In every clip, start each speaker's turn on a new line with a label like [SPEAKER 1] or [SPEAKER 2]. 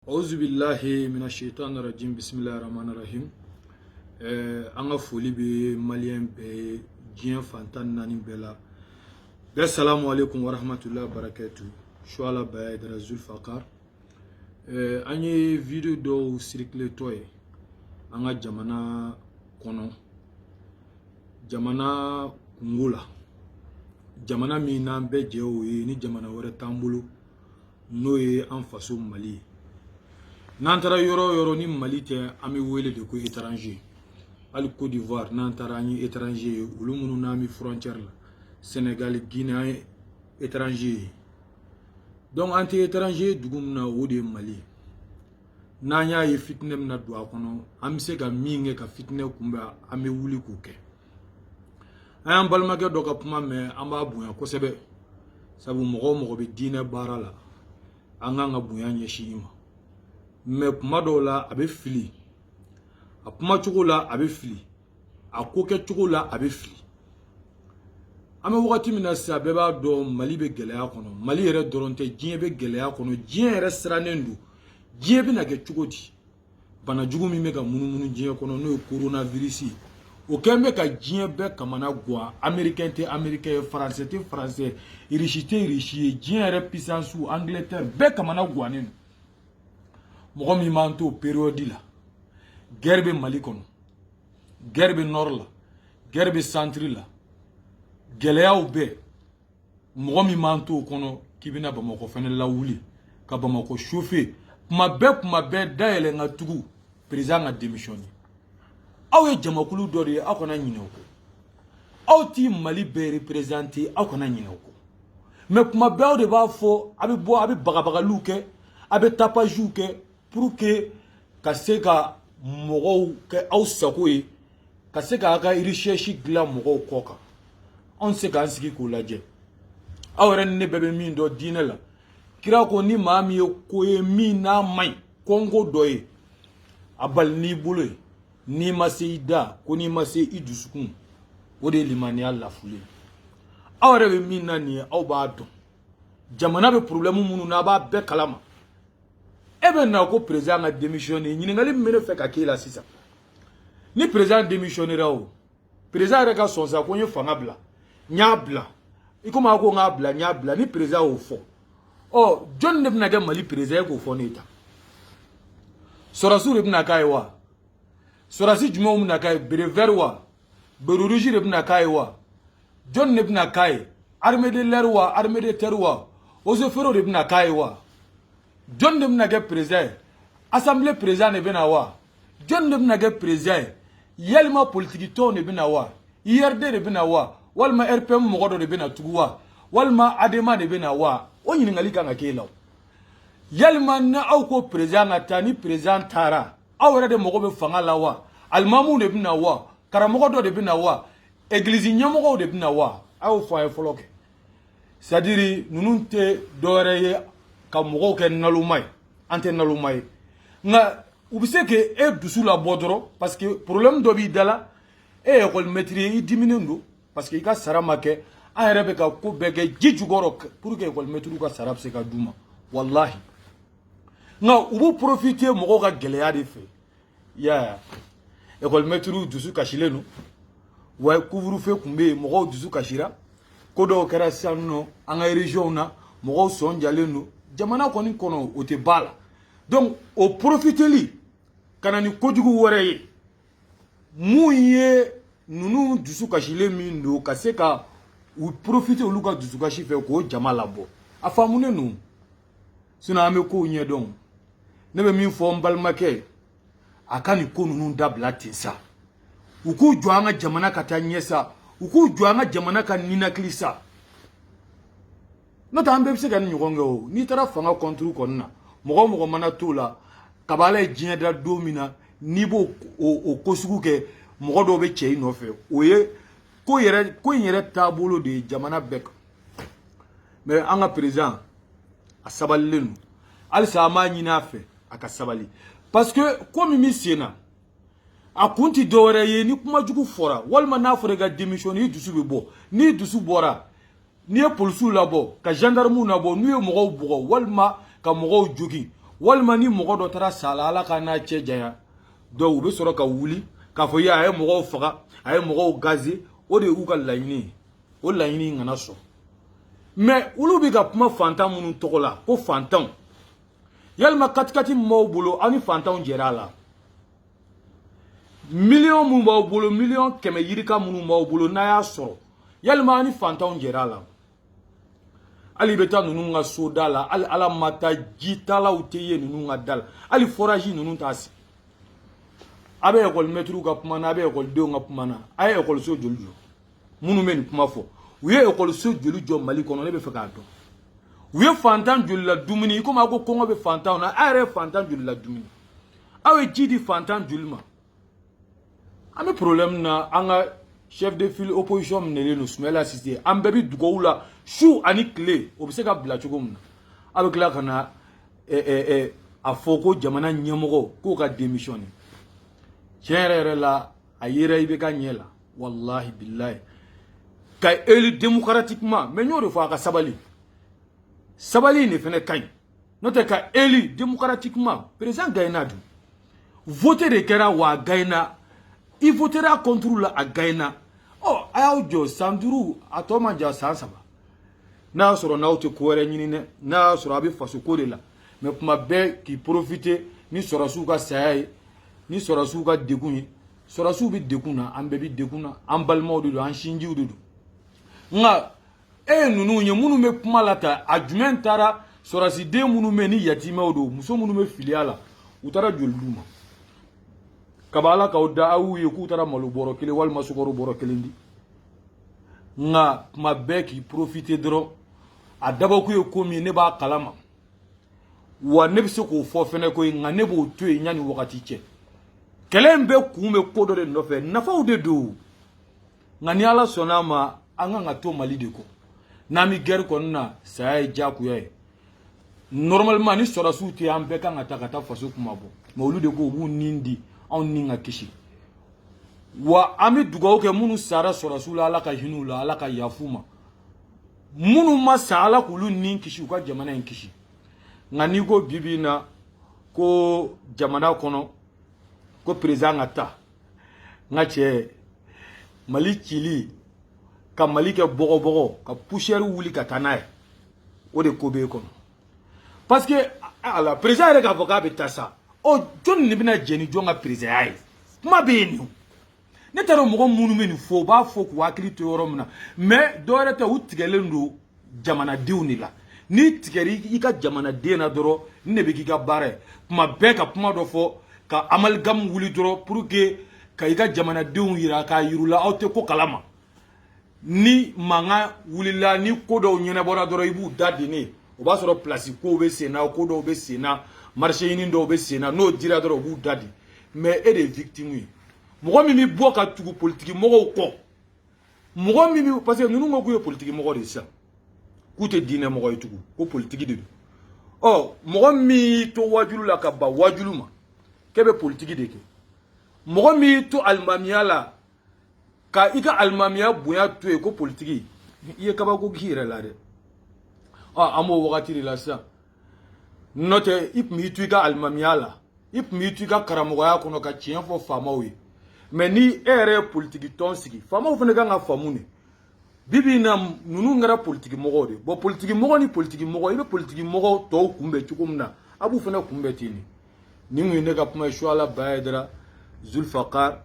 [SPEAKER 1] Auzu billahi minash shaitanir rajim. Bismillahir rahmanir rahim. Anga foli be malien be djien fantan nani bela. Assalamu alaikum wa rahmatullahi wa barakatuh. Shwala baye de Razul Fakar. Anye video do circuler toy. Anga jamana kono. Jamana ngula. Jamana mi nambe jewo ni jamana wore tambulu. Noye en façon Mali. Nantara yoro ni Mali te ami wele de ko étranger. Al Côte d'Ivoire nantara ni étranger ulumunu nami frontière la. Sénégal Guinée étranger. Donc anti étranger dugumna wode Mali. Nanya ye fitnem na do akono amse ga minge ka fitne kumba ame wuli ko ke. Ayam balmage do ka puma me amba buya ko sebe. Sabu mogo be dine barala. Anga nga buya nyeshima. Mais puma do la abe fili. A puma chugo la abe fili. A koke chugo la abe fili. Ame wakati mina sa beba do Mali be geleya kono. Mali yere doronte djien be geleya kono. Djien yere sranendu. Djien be na ge chugo di. Bana jugu mi mega munu djien kono no coronavirus. O kembe ka djien be kamana gwa. Américain te américain, français te français. Irishi te irishi. Djien yere puissance ou Angleterre be kamana gwa nenu. Mogo mi manto période la guerre be Mali kono guerre be nord la guerre be centre la geleya ou be mogo mi manto kono kibina Bamako fene la wuli ka Bamako chauffer kuma be daele nga tugu président nga démissionné awe jamakulu dori akona nyinoko aw ti Mali be représenter akona nyinoko mais kuma be de ba fo abi bo abi bagabaga luke abi tapaju ke pour que kaseka mogo ke au sakoi kaseka ka recherche gla mogo koka on se kan sigi ko laje awren ne bebe min do dinela kira ko ni mami ko e mi na mai kongo doye abal ni bulu ni masida ko ni mase idusukun wode limani alla fule awre be min na ni aw ba do jamana be problème munu na ba be kalama ebe na ko président a démissionné ni ngali mene fe ka kila sisa ni président démissionné rawo président reka sonsa ko nye fangabla nyabla ikoma ko ngabla nyabla ni président o fo oh John ne bna ga Mali président ko fo neta sorasu rebna kaiwa sorasi jumo mna kai breverwa beruruji rebna kaiwa John ne bna kai armée de l'air armée de terre wa ozefero rebna kaiwa John de Mnage président, assemblée président ne benawa. John de Mnage président, yelma politique to ne benawa. IRD ne benawa. Walma RPM mogodo ne benatuwa. Walma adema ne benawa. Onyi ngalika ngakela. Yelma na auko président atani président tara. Awere de mogobe fangala wa. Almamu ne benawa. Karamogodo ne benawa. Église nyamogo ne benawa. Aw fa foloke. C'est-à-dire nununte doreye ka mogo ke nalumay ante nalumay nga ubise ke e dusu la bodoro parce que problème do bi dala e école maîtrise i diminendo parce que ka sarama ke a rebe ka ko bege jijugoro pour que école maîtrise ka sarab se ka duma wallahi nga ubu profiter mogo ka geleya de fe ya école maîtrise dusu ka shilenu wa couvre feu kumbe mogo dusu ka shira kodo kera sanno anga région na mogo son jalenu jamana koni kono o te bala donc o profiteli kana ni kojugu wore muye nunu dusu kashile mindo kaseka u profiter oluka dusu kashi fe ko jamala bo afamune nu sina ame ko nye don nebe min fo mbalmake akani ko nunu dabla tinsa uku joanga jamana katanyesa uku joanga jamana kan ninaklisa nota ambe bise kan nyugonge o ni tara fanga kontru konna mogo mana tula kabala djien da domina ni bo o kosugu ke mogo do be chei no fe oye ko yere tabolo de jamana bek mais anga président asabalenu al sama nyina fe akasabali parce que comme mi sena akunti dore ye ni kuma jugu fora walma na fora ga démission ni dusu be bo ni dusu bora ni police labo ka gendarme nabo ni mogo bugo walma ka mogo jogi walma ni mɔgɔ dɔ taara sala ala ka n'a cɛ janya donc u bɛ sɔrɔ ka wuli k'a fɔ a ye mɔgɔw faga a ye mɔgɔw gazer o de y'u ka laɲini o laɲini kana sɔn mais olu bɛ ka kuma fantan minnu tɔgɔ la ko fantanw yalima katikati maaw bolo aw ni fantanw jɛra a la miliyɔn minnu b'aw bolo miliyɔn 100 yirika minnu b'aw bolo n'a y'a sɔrɔ yalima aw ni fantanw jɛra a la hali bɛ taa ninnu ka so da la hali ala ma taa ji talaw tɛ ye ninnu ka da la hali forage ninnu t'a sigi a bɛ école maître ka kuma na a bɛ écoledenw ka kuma na a ye école so joli jɔ minnu bɛ nin kuma fɔ u ye école so joli jɔ Mali kɔnɔ ne bɛ fɛ k'a dɔn u ye fantan joli la dumuni komi a ko kɔngɔ bɛ fantanw na a yɛrɛ ye fantan joli la dumuni aw ye ji di fantan joli ma an bɛ problème na an ka chef de file opposition minɛlen don Sumala Sise an bɛɛ bɛ dugawu la su ani tile o bɛ se ka bila cogo min na a bɛ tila ka na a fɔ ko jamana ɲɛmɔgɔ k'o ka démissionner tiɲɛ yɛrɛ yɛrɛ la a yera i bɛ ka ɲɛ la wallahi billahi ka élu démocratiquement mais n y'o de fɔ a ka sabali sabali ne fɛnɛ ka ɲi n'o tɛ ka élu démocratiquement président gagné dun voté de kɛra wa a gagné i votera contre la a gagné oh a y'aw jɔ san 5 a tɔ man jan san 3 n'a y'a sɔrɔ n'aw tɛ ko wɛrɛ ɲini dɛ n'a y'a sɔrɔ a bɛ faso ko de la mais kuma bɛɛ k'i profiter ni sɔrɔsiw ka saya ye ni sɔrɔsiw ka degun ye sɔrɔsiw bɛ degun na an bɛɛ bɛ degun na an balimaw de don an sinjiw de don nka e ye ninnu ye minnu bɛ kuma la ta a jumɛn taara sɔrɔsiden minnu bɛ ni yatimɛw don muso minnu bɛ filiya la u taara joli d'u ma kaba ala k'aw da aw ye k'u taara malo bɔrɔ 1 walima sukaro bɔrɔ 1 di nka kuma bɛɛ k'i profiter dɔrɔn a dabɔkun ye ko min ne b'a kalama wa ne bɛ se k'o fɔ fɛnɛ koyi nka ne b'o to yen yanni wagati cɛ kɛlɛ in bɛɛ kun bɛ ko dɔ de nɔfɛ nafaw de don nka ni ala sɔnn'a ma an kan ka to Mali de kɔ n'an bɛ guerre kɔnɔna na saya ye diyagoya ye normalement ni sɔrɔsiw tɛ an bɛɛ kan ka taa faso kuma bɔ mais olu de ko u b'u nin di anw ni ka kisi wa an bɛ dugawu kɛ minnu sara sɔrɔsiw la ala ka hinɛ u la ala ka yafu ma minnu ma sa ala k'olu ni kisi u ka jamana in kisi nka n'i ko bibi na ko jamana kɔnɔ ko président ka taa n ka cɛ Mali cili ka Mali kɛ bɔgɔbɔgɔ ka poussière wuli ka taa n'a ye o de ko b'e kɔnɔ parce que ala président yɛrɛ k'a fɔ k'a bɛ taa sa o jɔn de bɛna jɛ ni jɔn ka président ye kuma bɛ yen nin ne t'a dɔn mɔgɔ minnu bɛ nin fɔ u b'a fɔ k'u hakili to yɔrɔ min na mais dɔwɛrɛ tɛ u tigɛlen don jamanadenw de la n'i tigɛra i ka jamanaden na dɔrɔn nin de bɛ k'i ka baara ye kuma bɛɛ ka kuma dɔ fɔ ka amalgame wuli dɔrɔn pour que ka i ka jamanadenw yira k'a yir'u la aw tɛ ko kalama ni mankan wulila ni ko dɔw ɲɛnabɔra dɔrɔn i b'u da di ne o b'a sɔrɔ place kow bɛ sen na ko dɔw bɛ sen na marché ɲini dɔw bɛ sen na n'o dira dɔrɔn u b'u da di mais e de ye victime ye mɔgɔ min bɛ bɔ ka tugu politique mɔgɔw kɔ mɔgɔ min bɛ parce que ninnu ko k'u ye politique mɔgɔ de ye sisan k'u tɛ diinɛ mɔgɔ ye tugun ko politique de don ɔ mɔgɔ min y'i to wajulu la ka ban wajulu ma k'e bɛ politique de kɛ mɔgɔ min y'i to alimamiya la ka i ka alimamiya bonya to yen ko politique i ye kabako k'i yɛrɛ la dɛ an b'o wagati de la sisan n'o tɛ i tun b'i to i ka alimamiya la i tun b'i to i ka karamɔgɔya kɔnɔ ka tiɲɛ fɔ faamaw ye mais ni e yɛrɛ ye politique tɔn sigi faamaw fana kan ka faamu de bibi na ninnu kɛra politique mɔgɔw de bon politique mɔgɔ ni politique mɔgɔ i bɛ politique mɔgɔw tɔw kunbɛn cogo min na a b'u fana kunbɛn ten de nin kun ye ne ka kuma ye Suala Bayadara Zulfakar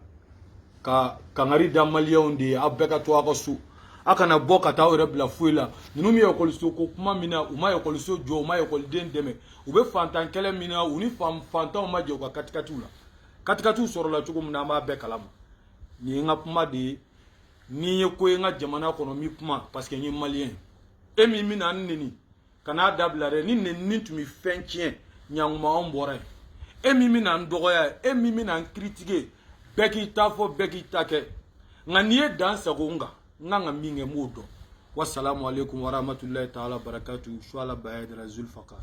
[SPEAKER 1] ka kangari da maliyɛnw de ye aw bɛɛ ka to aw ka so a kana bɔ ka taa aw yɛrɛ bila foyi la ninnu min ye ekɔliso ko kuma min na u ma ekɔliso jɔ u ma ekɔliden dɛmɛ u bɛ fantan kɛlɛ min na u ni fantanw ma jɛ u ka katikatiw la katikatiw sɔrɔla cogo min na an b'a bɛɛ kalama nin ye n ka kuma de ye ni ye ko ye n ka jamana kɔnɔ n bɛ kuma parce que n ye maliyɛn e min bɛna n neni ka n'a dabila dɛ ni nenini tun bɛ fɛn tiɲɛ ɲankuma anw bɔra yen e min bɛna n dɔgɔya e min bɛna n critiquer bɛɛ k'i ta fɔ bɛɛ k'i ta kɛ nka n'i ye dan sago n kan n kan ka min kɛ n b'o dɔn wasalamu aleykum warahmatulahi taala barakatu Suala Bayadara Zulfakar